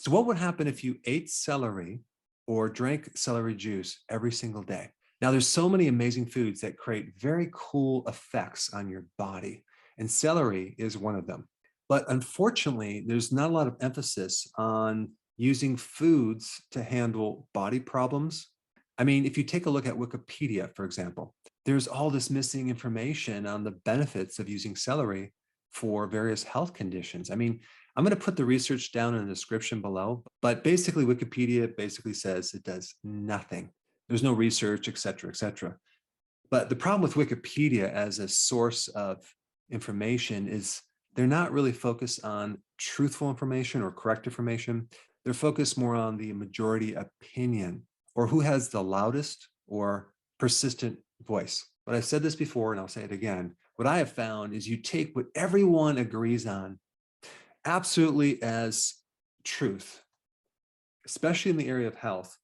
So what would happen if you ate celery or drank celery juice every single day? Now, there's so many amazing foods that create very cool effects on your body, and celery is one of them. But unfortunately, there's not a lot of emphasis on using foods to handle body problems. I mean, if you take a look at Wikipedia, for example, there's all this missing information on the benefits of using celery for various health conditions. I mean, I'm going to put the research down in the description below, but basically Wikipedia basically says it does nothing. There's no research, et cetera, et cetera. But the problem with Wikipedia as a source of information is they're not really focused on truthful information or correct information. They're focused more on the majority opinion or who has the loudest or persistent voice. But I've said this before and I'll say it again. What I have found is you take what everyone agrees on absolutely as truth, especially in the area of health.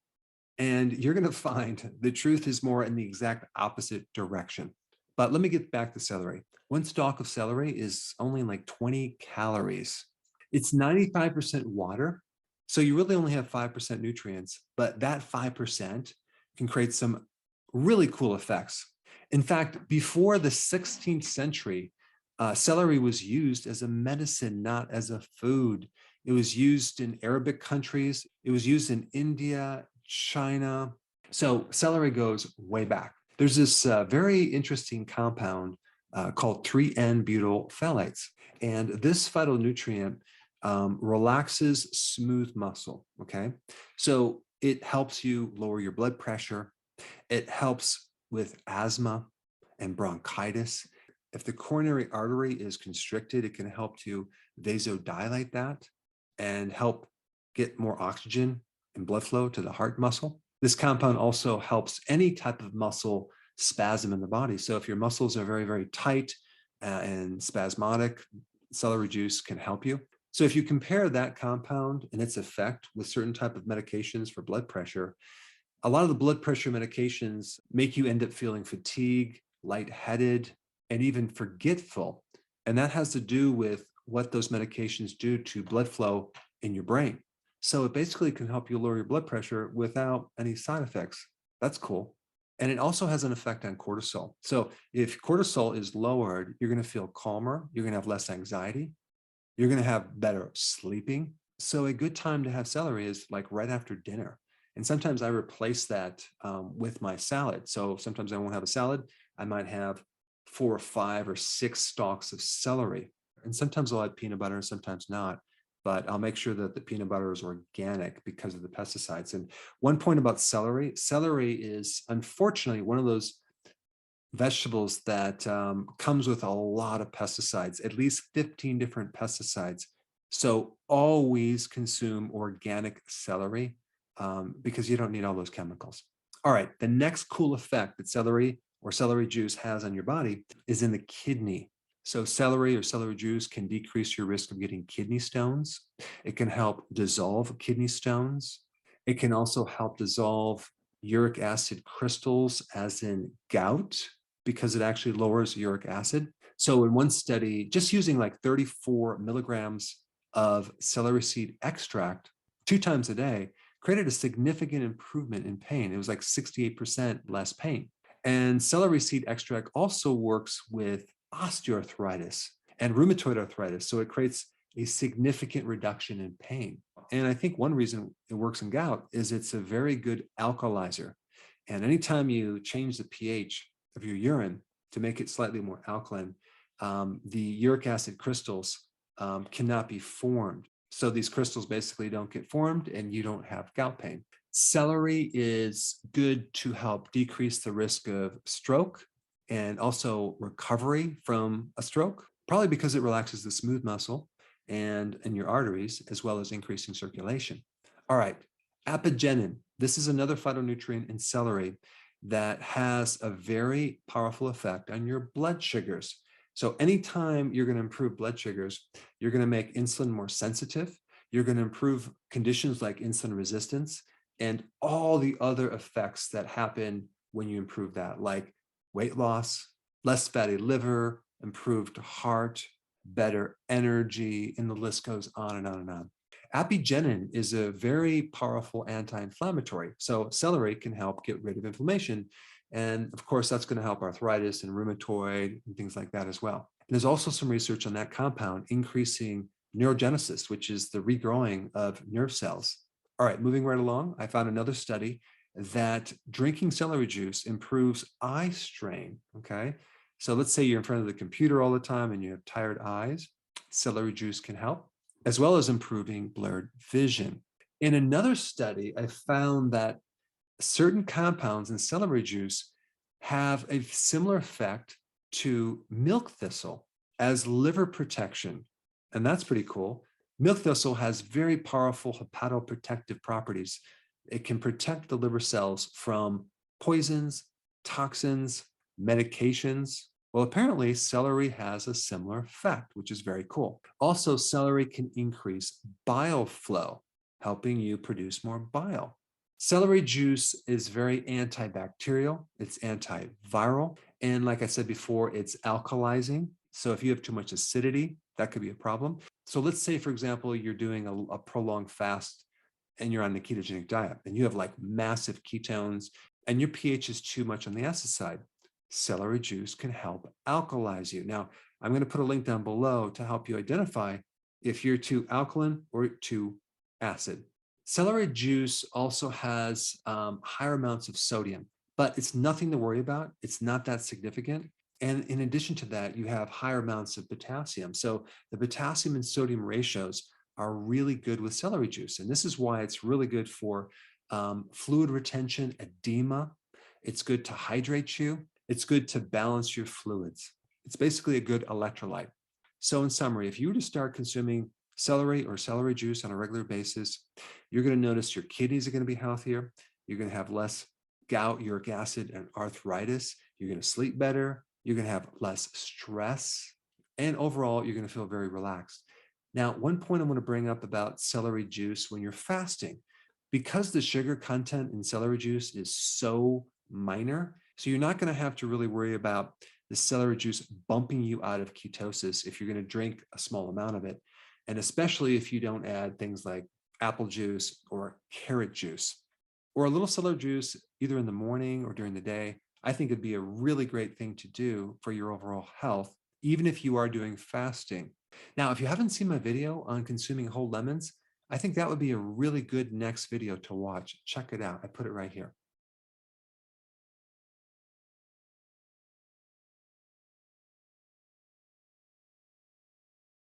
And you're going to find the truth is more in the exact opposite direction. But let me get back to celery. One stalk of celery is only like 20 calories. It's 95% water. So you really only have 5% nutrients, but that 5% can create some really cool effects. In fact, before the 16th century, celery was used as a medicine, not as a food. It was used in Arabic countries. It was used in India, China. So celery goes way back. There's this very interesting compound called 3N-butyl phthalates. And this phytonutrient relaxes smooth muscle, okay? So it helps you lower your blood pressure. It helps with asthma and bronchitis. If the coronary artery is constricted, it can help to vasodilate that and help get more oxygen and blood flow to the heart muscle. This compound also helps any type of muscle spasm in the body. So if your muscles are very, very tight and spasmodic, celery juice can help you. So if you compare that compound and its effect with certain type of medications for blood pressure, a lot of the blood pressure medications make you end up feeling fatigue, lightheaded, and even forgetful. And that has to do with what those medications do to blood flow in your brain. So it basically can help you lower your blood pressure without any side effects. That's cool. And it also has an effect on cortisol. So if cortisol is lowered, you're going to feel calmer. You're going to have less anxiety. You're going to have better sleeping. So a good time to have celery is like right after dinner. And sometimes I replace that with my salad. So sometimes I won't have a salad. I might have 4 or 5 or 6 stalks of celery. And sometimes I'll add peanut butter and sometimes not. But I'll make sure that the peanut butter is organic because of the pesticides. And one point about celery, celery is unfortunately one of those vegetables that comes with a lot of pesticides, at least 15 different pesticides. So always consume organic celery because you don't need all those chemicals. All right, the next cool effect that celery or celery juice has on your body is in the kidney. So celery or celery juice can decrease your risk of getting kidney stones. It can help dissolve kidney stones. It can also help dissolve uric acid crystals, as in gout, because it actually lowers uric acid. So in one study, just using like 34 milligrams of celery seed extract 2 times a day created a significant improvement in pain. It was like 68% less pain. And celery seed extract also works with osteoarthritis and rheumatoid arthritis. So it creates a significant reduction in pain. And I think one reason it works in gout is it's a very good alkalizer. And anytime you change the pH of your urine to make it slightly more alkaline, the uric acid crystals cannot be formed. So these crystals basically don't get formed and you don't have gout pain. Celery is good to help decrease the risk of stroke and also recovery from a stroke, probably because it relaxes the smooth muscle and in your arteries, as well as increasing circulation. All right, apigenin. This is another phytonutrient in celery that has a very powerful effect on your blood sugars. So anytime you're going to improve blood sugars, you're going to make insulin more sensitive. You're going to improve conditions like insulin resistance and all the other effects that happen when you improve that, like weight loss, less fatty liver, improved heart, better energy, and the list goes on and on and on. Apigenin is a very powerful anti-inflammatory. So celery can help get rid of inflammation. And of course, that's going to help arthritis and rheumatoid and things like that as well. And there's also some research on that compound increasing neurogenesis, which is the regrowing of nerve cells. All right, moving right along, I found another study that drinking celery juice improves eye strain. Okay. So let's say you're in front of the computer all the time and you have tired eyes. Celery juice can help, as well as improving blurred vision. In another study, I found that certain compounds in celery juice have a similar effect to milk thistle as liver protection. And that's pretty cool. Milk thistle has very powerful hepatoprotective properties. It can protect the liver cells from poisons, toxins, medications. Well, apparently celery has a similar effect, which is very cool. Also, celery can increase bile flow, helping you produce more bile. Celery juice is very antibacterial, it's antiviral, and like I said before, it's alkalizing. So if you have too much acidity, that could be a problem. So let's say, for example, you're doing a prolonged fast and you're on a ketogenic diet and you have like massive ketones and your pH is too much on the acid side. Celery juice can help alkalize you. Now, I'm going to put a link down below to help you identify if you're too alkaline or too acid. Celery juice also has higher amounts of sodium, but it's nothing to worry about. It's not that significant. And in addition to that, you have higher amounts of potassium. So the potassium and sodium ratios are really good with celery juice. And this is why it's really good for fluid retention, edema. It's good to hydrate you. It's good to balance your fluids. It's basically a good electrolyte. So in summary, if you were to start consuming celery or celery juice on a regular basis, you're going to notice your kidneys are going to be healthier. You're going to have less gout, uric acid, and arthritis. You're going to sleep better. You're going to have less stress. And overall, you're going to feel very relaxed. Now, one point I want to bring up about celery juice when you're fasting, because the sugar content in celery juice is so minor, so you're not going to have to really worry about the celery juice bumping you out of ketosis if you're going to drink a small amount of it. And especially if you don't add things like apple juice or carrot juice or a little celery juice, either in the morning or during the day, I think it'd be a really great thing to do for your overall health, even if you are doing fasting. Now, if you haven't seen my video on consuming whole lemons, I think that would be a really good next video to watch. Check it out. I put it right here.